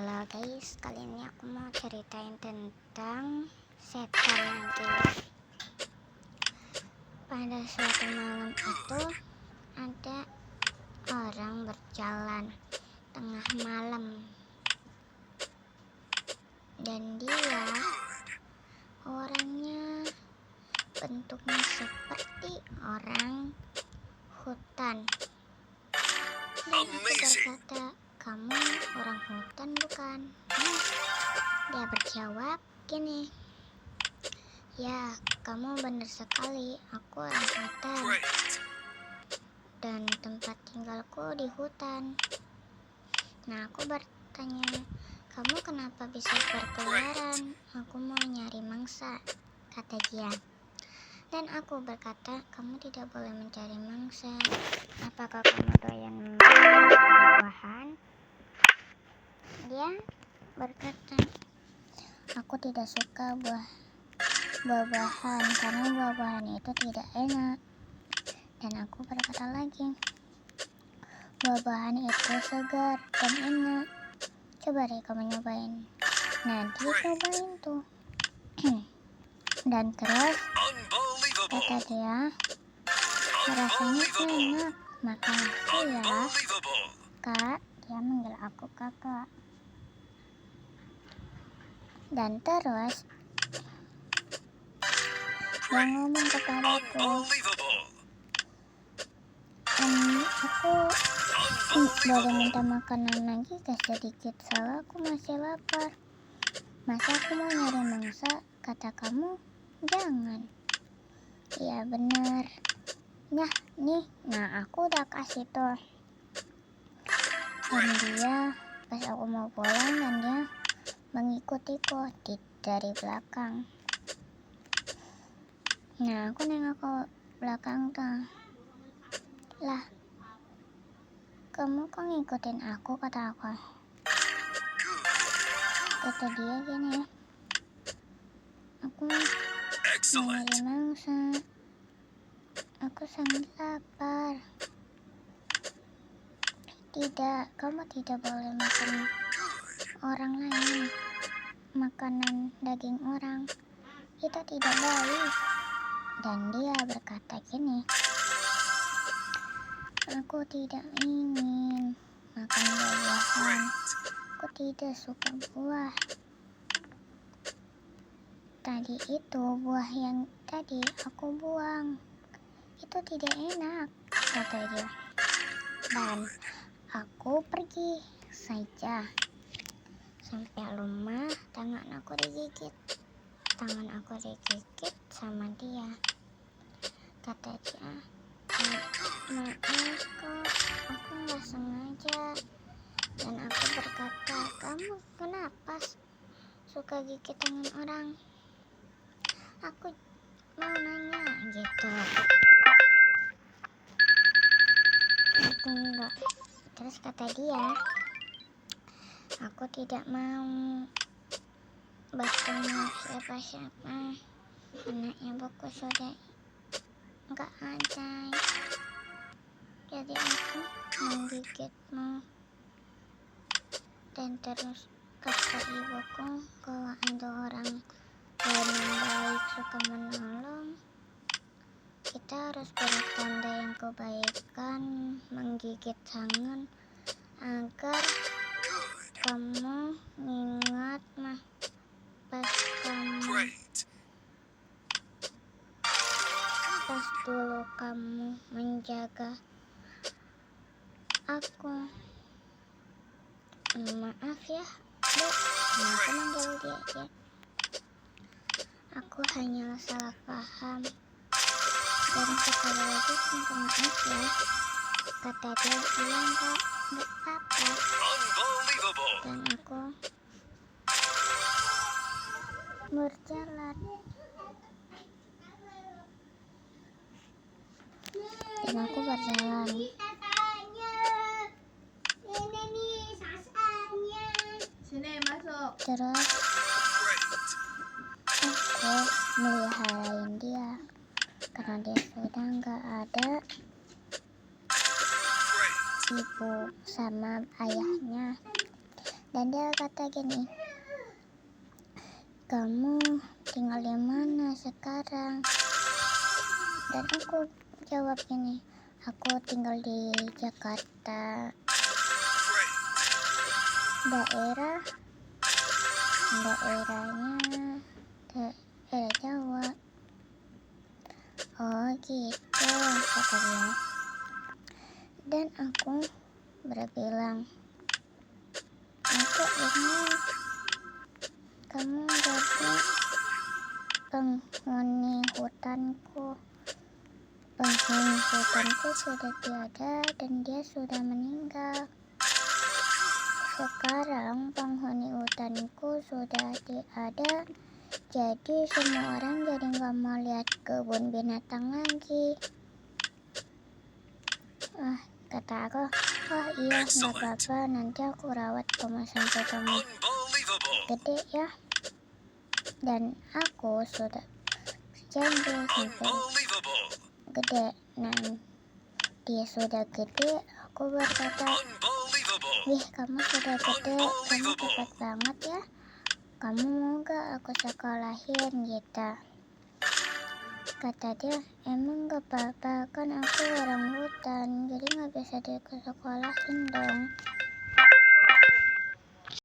Halo guys, kali ini aku mau ceritain tentang setan nanti. Pada suatu malam itu ada orang berjalan tengah malam, dan dia orangnya bentuknya seperti orang hutan. Dan aku berkata, "Kamu orang hutan bukan?" Dia berjawab gini, "Ya, kamu benar sekali, aku orang hutan. Dan tempat tinggalku di hutan." Nah, aku bertanya, "Kamu kenapa bisa berkeliaran?" "Aku mau nyari mangsa," kata dia. Dan aku berkata, "Kamu tidak boleh mencari mangsa. Apakah kamu doyan buah-buahan?" Dia berkata, "Aku tidak suka buah-buahan karena buah-buahan itu tidak enak." Dan aku berkata lagi, "Buah-buahan itu segar dan enak. Coba deh kamu nyobain." Nah, dia cobain tuh. Dan terus kata dia, "Rasanya enak. Makasih ya, Kak." Dia manggil aku kakak. Dan terus dia ngomong kepadaku, "Aku boleh minta makanan lagi gak sedikit? Soalnya aku masih lapar." "Masa aku mau nyari mangsa? Kata kamu jangan." "Iya benar. Nah nih, nah aku udah kasih tuh." Dan dia pas aku mau pulang, dan dia mengikutiku dari belakang. Nah, aku nengok ke belakang tuh. "Lah, kamu kok ngikutin aku?" kata aku. Kata dia gini, "Aku mau nyari mangsa. Aku sangat lapar." "Tidak, kamu tidak boleh makan orang lain, makanan daging orang. Itu tidak baik." Dan dia berkata gini, "Aku tidak ingin makan buah-buahan. Aku tidak suka buah. Tadi itu buah yang tadi aku buang. Itu tidak enak," kata dia. Dan aku pergi saja. Sampai rumah, tangan aku digigit sama dia. Kata dia, "Maaf kok, aku nggak sengaja." Dan aku berkata, "Kamu kenapa suka gigit tangan orang? Aku mau nanya," gitu. Aku enggak. Terus kata dia, "Aku tidak mau bertemu siapa-siapa. Anaknya buku sudah enggak ada. Jadi aku menggigitmu." Dan terus kata ibuku, kalau ada orang lain yang baik suka menolong, kita harus beri tanda yang kebaikan, menggigit tangan, agar kamu ingat pas dulu kamu menjaga aku. Maaf ya, Bu." Nah, aku manggil dia. "Aku hanya salah paham. Dan sekali lagi minta maaf ya," kata dia. "Iya enggak apa-apa." Dan aku berjalan. Terus aku meliharain dia karena dia sudah nggak ada ibu sama ayahnya. Dan dia kata gini, kamu tinggal di mana sekarang? Dan aku jawab gini, aku tinggal di Jakarta, daerahnya daerah Jawa. Oh gitu, kata dia. Dan aku berbilang, aku ingin kamu jadi penghuni hutanku. Penghuni hutanku sudah tiada dan dia sudah meninggal. Sekarang penghuni hutanku sudah tiada, jadi semua orang jadi gak mau lihat kebun binatang lagi. Kata aku, oh iya gak apa-apa, nanti aku rawat kamu sampai kamu gede ya. Dan aku sudah janji sampai gede. Nah, dia sudah gede, aku berkata, wih kamu sudah gede, kamu cepat banget ya. Kamu mau gak aku sekolahin gitu? Kata dia, emang gak apa-apa, kan aku orang hutan, jadi gak bisa disekolahin dong.